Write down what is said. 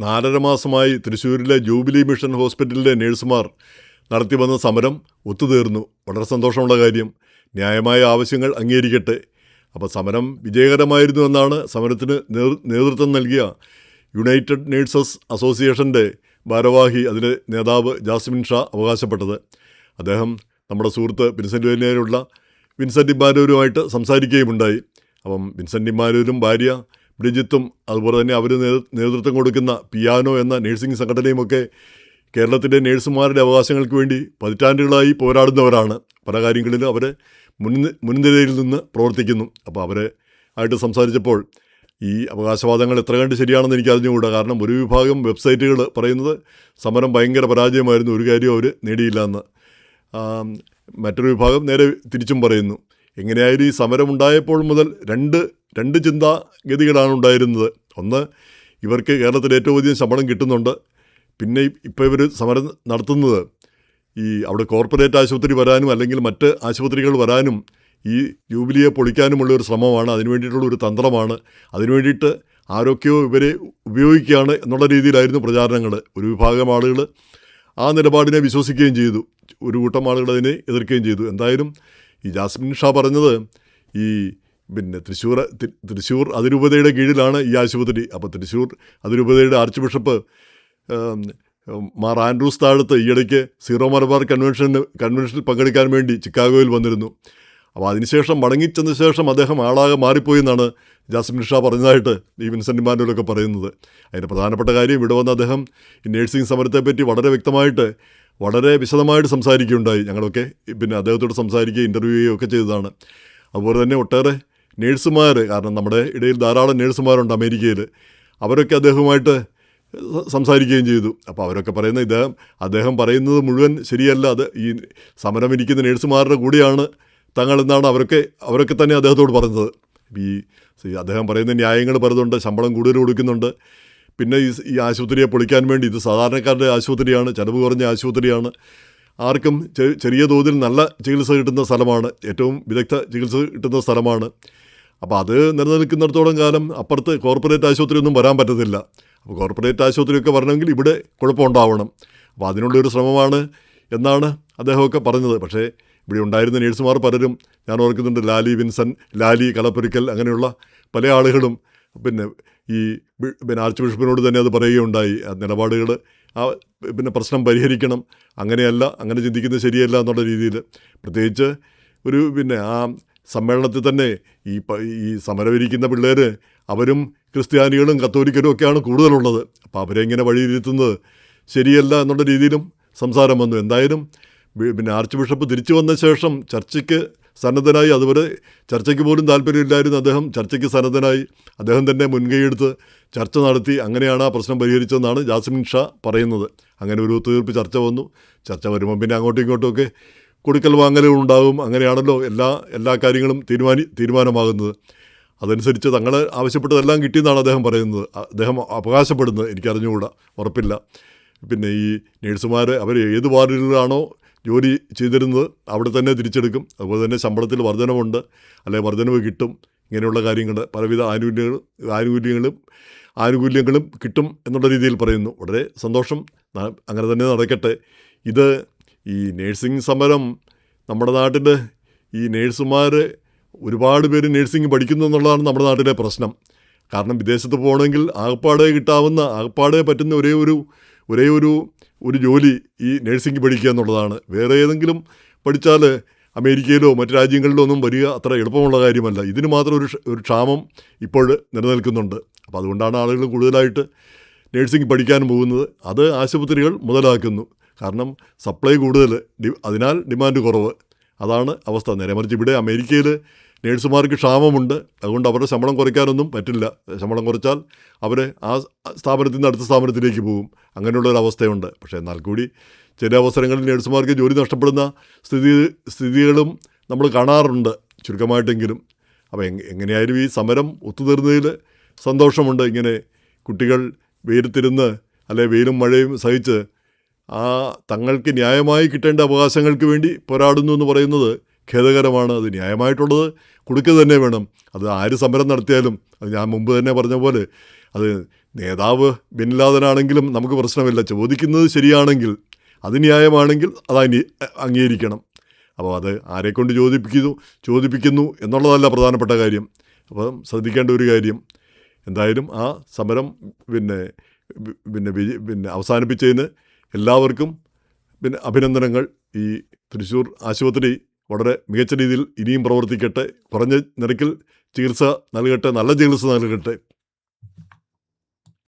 4.5 മാസമായി തൃശ്ശൂരിലെ jubilee mission ഹോസ്പിറ്റലിലെ നഴ്സുമാർ നടത്തിവന്ന സമരം ഒത്തുതീർന്നു. വളരെ സന്തോഷമുള്ള കാര്യം. ന്യായമായ ആവശ്യങ്ങൾ അംഗീകരിക്കട്ടെ. അപ്പോൾ സമരം വിജയകരമായിരുന്നു എന്നാണ് സമരത്തിന് നേതൃത്വം നൽകിയ യുണൈറ്റഡ് നേഴ്സസ് അസോസിയേഷൻ്റെ ഭാരവാഹി, അതിലെ നേതാവ് ജാസ്മിൻ ഷാ അവകാശപ്പെട്ടത്. അദ്ദേഹം നമ്മുടെ സുഹൃത്ത് വിൻസെൻ്റ് വേലിയയിലുള്ള വിൻസെൻ്റ് ഇമ്മാനൂരുമായിട്ട് സംസാരിക്കുകയുമുണ്ടായി. അപ്പം വിൻസെൻ്റ് ഇമ്മാനൂരും ഭാര്യ ബ്രിജിത്തും അതുപോലെ തന്നെ അവർ നേതൃത്വം കൊടുക്കുന്ന പിയാനോ എന്ന നേഴ്സിംഗ് സംഘടനയുമൊക്കെ കേരളത്തിലെ നേഴ്സുമാരുടെ അവകാശങ്ങൾക്ക് വേണ്ടി പതിറ്റാണ്ടുകളായി പോരാടുന്നവരാണ്. പല കാര്യങ്ങളിലും അവർ മുൻനിരയിൽ നിന്ന് പ്രവർത്തിക്കുന്നു. അപ്പോൾ അവരെ ആയിട്ട് സംസാരിച്ചപ്പോൾ ഈ അവകാശവാദങ്ങൾ എത്ര കണ്ട് ശരിയാണെന്ന് എനിക്ക് അറിഞ്ഞുകൂടാ. കാരണം ഒരു വിഭാഗം വെബ്സൈറ്റുകൾ പറയുന്നത് സമരം ഭയങ്കര പരാജയമായിരുന്നു, ഒരു കാര്യം അവർ നേടിയില്ല എന്ന്. മറ്റൊരു വിഭാഗം നേരെ തിരിച്ചും പറയുന്നു. എങ്ങനെയായാലും ഈ സമരമുണ്ടായപ്പോൾ മുതൽ രണ്ട് ചിന്താഗതികളാണ് ഉണ്ടായിരുന്നത്. ഒന്ന്, ഇവർക്ക് കേരളത്തിൽ ഏറ്റവും അധികം ശമ്പളം കിട്ടുന്നുണ്ട്. പിന്നെ ഇപ്പോൾ ഇവർ സമരം നടത്തുന്നത് ഈ അവിടെ കോർപ്പറേറ്റ് ആശുപത്രി വരാനും അല്ലെങ്കിൽ മറ്റ് ആശുപത്രികൾ വരാനും ഈ ജൂബിലിയെ പൊളിക്കാനുമുള്ളൊരു ശ്രമമാണ്, അതിനു വേണ്ടിയിട്ടുള്ള ഒരു തന്ത്രമാണ്. അതിനു വേണ്ടിയിട്ട് ആരൊക്കെയോ ഇവരെ ഉപയോഗിക്കുകയാണ് എന്നുള്ള രീതിയിലായിരുന്നു പ്രചാരണങ്ങൾ. ഒരു വിഭാഗം ആളുകൾ ആ നിലപാടിനെ വിശ്വസിക്കുകയും ചെയ്തു, ഒരു കൂട്ടം ആളുകൾ അതിനെ എതിർക്കുകയും ചെയ്തു. എന്തായാലും ഈ ജാസ്മിൻ ഷാ പറഞ്ഞത് ഈ തൃശ്ശൂർ അതിരൂപതയുടെ കീഴിലാണ് ഈ ആശുപത്രി. അപ്പോൾ തൃശ്ശൂർ അതിരൂപതയുടെ ആർച്ച് ബിഷപ്പ് മാർ ആൻഡ്രൂസ് താഴത്ത് ഈയിടയ്ക്ക് സീറോ മലബാർ കൺവെൻഷനിൽ പങ്കെടുക്കാൻ വേണ്ടി ചിക്കാഗോയിൽ വന്നിരുന്നു. അപ്പോൾ അതിനുശേഷം മടങ്ങിച്ചെന്ന ശേഷം അദ്ദേഹം ആളാകെ മാറിപ്പോയി എന്നാണ് ജാസ്മിൻ ഷാ പറഞ്ഞതായിട്ട് ഈ വിൻസെൻ്റ് ഇമ്മാനുവലൊക്കെ പറയുന്നത്. അതിൻ്റെ പ്രധാനപ്പെട്ട കാര്യം, ഇവിടെ വന്ന് അദ്ദേഹം ഈ നേഴ്സിംഗ് സമരത്തെപ്പറ്റി വളരെ വ്യക്തമായിട്ട് വളരെ വിശദമായിട്ട് സംസാരിക്കുകയുണ്ടായി. ഞങ്ങളൊക്കെ പിന്നെ അദ്ദേഹത്തോട് സംസാരിക്കുകയും ഇൻ്റർവ്യൂ ചെയ്യുകയും ഒക്കെ ചെയ്തതാണ്. അതുപോലെ തന്നെ ഒട്ടേറെ നേഴ്സുമാർ, കാരണം നമ്മുടെ ഇടയിൽ ധാരാളം നേഴ്സുമാരുണ്ട് അമേരിക്കയിൽ, അവരൊക്കെ അദ്ദേഹവുമായിട്ട് സംസാരിക്കുകയും ചെയ്തു. അപ്പോൾ അവരൊക്കെ പറയുന്നത് അദ്ദേഹം പറയുന്നത് മുഴുവൻ ശരിയല്ല, അത് ഈ സമരമിരിക്കുന്ന നേഴ്സുമാരുടെ കൂടെയാണ് തങ്ങൾ എന്നാണ് അവരൊക്കെ തന്നെ അദ്ദേഹത്തോട് പറഞ്ഞത്. ഈ അദ്ദേഹം പറയുന്ന ന്യായങ്ങൾ പറയുന്നുണ്ട്. ശമ്പളം കൂടുതൽ കൊടുക്കുന്നുണ്ട്. പിന്നെ ഈ ആശുപത്രിയെ പൊളിക്കാൻ വേണ്ടി, ഇത് സാധാരണക്കാരുടെ ആശുപത്രിയാണ്, ചിലവ് കുറഞ്ഞ ആശുപത്രിയാണ്, ആർക്കും ചെറിയ തോതിൽ നല്ല ചികിത്സ കിട്ടുന്ന സ്ഥലമാണ്, ഏറ്റവും വിദഗ്ധ ചികിത്സ കിട്ടുന്ന സ്ഥലമാണ്. അപ്പോൾ അത് നിലനിൽക്കുന്നിടത്തോളം കാലം അപ്പുറത്ത് കോർപ്പറേറ്റ് ആശുപത്രി ഒന്നും വരാൻ പറ്റത്തില്ല. അപ്പോൾ കോർപ്പറേറ്റ് ആശുപത്രിയൊക്കെ വരണമെങ്കിൽ ഇവിടെ കുഴപ്പമുണ്ടാവണം. അപ്പോൾ അതിനുള്ളൊരു ശ്രമമാണ് എന്നാണ് അദ്ദേഹമൊക്കെ പറഞ്ഞത്. പക്ഷേ ഇവിടെ ഉണ്ടായിരുന്ന നേഴ്സുമാർ പലരും, ഞാൻ ഓർക്കുന്നുണ്ട്, ലാലി കളപ്പുരയ്ക്കൽ, അങ്ങനെയുള്ള പല ആളുകളും പിന്നെ ആർച്ച് ബിഷപ്പിനോട് തന്നെ അത് പറയുകയുണ്ടായി. ആ നിലപാടുകൾ, പിന്നെ പ്രശ്നം പരിഹരിക്കണം, അങ്ങനെയല്ല, അങ്ങനെ ചിന്തിക്കുന്നത് ശരിയല്ല എന്നുള്ള രീതിയിൽ. പ്രത്യേകിച്ച് ആ സമ്മേളനത്തിൽ തന്നെ ഈ സമരമിരിക്കുന്ന പിള്ളേർ അവരും ക്രിസ്ത്യാനികളും കത്തോലിക്കലും ഒക്കെയാണ് കൂടുതലുള്ളത്. അപ്പോൾ അവരെ ഇങ്ങനെ വഴിയിരുത്തുന്നത് ശരിയല്ല എന്നുള്ള രീതിയിലും സംസാരം വന്നു. എന്തായാലും ആർച്ച് ബിഷപ്പ് തിരിച്ചു വന്ന ശേഷം ചർച്ചയ്ക്ക് സന്നദ്ധനായി. അതുവരെ ചർച്ചയ്ക്ക് പോലും താല്പര്യമില്ലായിരുന്നു അദ്ദേഹം. ചർച്ചയ്ക്ക് സന്നദ്ധനായി, അദ്ദേഹം തന്നെ മുൻകൈയെടുത്ത് ചർച്ച നടത്തി. അങ്ങനെയാണ് ആ പ്രശ്നം പരിഹരിച്ചതെന്നാണ് ജാസ്മിൻ ഷാ പറയുന്നത്. അങ്ങനെ ഒരു ഒത്തുതീർപ്പ് ചർച്ച വന്നു. ചർച്ച വരുമ്പം പിന്നെ അങ്ങോട്ടും ഇങ്ങോട്ടുമൊക്കെ കൊടുക്കൽ വാങ്ങലുകളുണ്ടാകും. അങ്ങനെയാണല്ലോ എല്ലാ കാര്യങ്ങളും തീരുമാനമാകുന്നത്. അതനുസരിച്ച് തങ്ങൾ ആവശ്യപ്പെട്ടതെല്ലാം കിട്ടിയെന്നാണ് അദ്ദേഹം പറയുന്നത്, അദ്ദേഹം അവകാശപ്പെടുന്നത്. എനിക്കറിഞ്ഞുകൂടാ, ഉറപ്പില്ല. പിന്നെ ഈ നേഴ്സുമാർ അവർ ഏത് വാർഡിലാണോ ജോലി ചെയ്തിരുന്നത് അവിടെ തന്നെ തിരിച്ചെടുക്കും. അതുപോലെ തന്നെ ശമ്പളത്തിൽ വർധനവുണ്ട്, അല്ലെങ്കിൽ വർധനവ് കിട്ടും. ഇങ്ങനെയുള്ള കാര്യങ്ങൾ, പലവിധ ആനുകൂല്യങ്ങളും കിട്ടും എന്നുള്ള രീതിയിൽ പറയുന്നു. വളരെ സന്തോഷം, അങ്ങനെ തന്നെ നടക്കട്ടെ. ഈ നേഴ്സിംഗ് സമരം നമ്മുടെ നാട്ടിൽ ഈ നേഴ്സുമാർ ഒരുപാട് പേര് നേഴ്സിംഗ് പഠിക്കുന്നു എന്നുള്ളതാണ് നമ്മുടെ നാട്ടിലെ പ്രശ്നം. കാരണം വിദേശത്ത് പോകണമെങ്കിൽ ആകപ്പാടെ പറ്റുന്ന ഒരേ ഒരു ജോലി ഈ നേഴ്സിംഗ് പഠിക്കുക എന്നുള്ളതാണ്. വേറെ ഏതെങ്കിലും പഠിച്ചാൽ അമേരിക്കയിലോ മറ്റു രാജ്യങ്ങളിലോ ഒന്നും വരിക അത്ര എളുപ്പമുള്ള കാര്യമല്ല. ഇതിന് മാത്രം ഒരു ക്ഷാമം ഇപ്പോൾ നിലനിൽക്കുന്നുണ്ട്. അപ്പോൾ അതുകൊണ്ടാണ് ആളുകൾ കൂടുതലായിട്ട് നേഴ്സിംഗ് പഠിക്കാൻ പോകുന്നത്. അത് ആശുപത്രികൾ മുതലാക്കുന്നു. കാരണം സപ്ലൈ കൂടുതൽ, അതിനാൽ ഡിമാൻഡ് കുറവ്. അതാണ് അവസ്ഥ. നേരെ മറിച്ച് ഇവിടെ അമേരിക്കയിൽ നേഴ്സുമാർക്ക് ക്ഷാമമുണ്ട്. അതുകൊണ്ട് അവരുടെ ശമ്പളം കുറയ്ക്കാനൊന്നും പറ്റില്ല. ശമ്പളം കുറച്ചാൽ അവർ ആ സ്ഥാപനത്തിൽ നിന്ന് അടുത്ത സ്ഥാപനത്തിലേക്ക് പോകും. അങ്ങനെയുള്ളൊരവസ്ഥയുണ്ട്. പക്ഷേ എന്നാൽ കൂടി ചില അവസരങ്ങളിൽ നേഴ്സുമാർക്ക് ജോലി നഷ്ടപ്പെടുന്ന സ്ഥിതികളും നമ്മൾ കാണാറുണ്ട്, ചുരുക്കമായിട്ടെങ്കിലും. അപ്പോൾ എങ്ങനെയായാലും ഈ സമരം ഒത്തുതീർന്നതിൽ സന്തോഷമുണ്ട്. ഇങ്ങനെ കുട്ടികൾ വെയിലത്തിരുന്ന് വെയിലും മഴയും സഹിച്ച് തങ്ങൾക്ക് ന്യായമായി കിട്ടേണ്ട അവകാശങ്ങൾക്ക് വേണ്ടി പോരാടുന്നു എന്ന് പറയുന്നത് ഖേദകരമാണ്. അത് ന്യായമായിട്ടുള്ളത് കൊടുക്കുക തന്നെ വേണം. അത് ആര് സമരം നടത്തിയാലും, അത് ഞാൻ മുമ്പ് തന്നെ പറഞ്ഞ പോലെ, അത് നേതാവ് ബിൻ ലാദനാണെങ്കിലും നമുക്ക് പ്രശ്നമില്ല. ചോദിക്കുന്നത് ശരിയാണെങ്കിൽ, അത് ന്യായമാണെങ്കിൽ അത് അംഗീകരിക്കണം. അപ്പോൾ അത് ആരെക്കൊണ്ട് ചോദിപ്പിക്കുന്നു എന്നുള്ളതല്ല പ്രധാനപ്പെട്ട കാര്യം. അപ്പം ശ്രദ്ധിക്കേണ്ട ഒരു കാര്യം, എന്തായാലും ആ സമരം പിന്നെ അവസാനിപ്പിച്ചതിന് എല്ലാവർക്കും അഭിനന്ദനങ്ങൾ. ഈ തൃശ്ശൂർ ആശുപത്രി വളരെ മികച്ച രീതിയിൽ ഇനിയും പ്രവർത്തിക്കട്ടെ, കുറഞ്ഞ നിരക്കിൽ ചികിത്സ നൽകട്ടെ, നല്ല ചികിത്സ നൽകട്ടെ.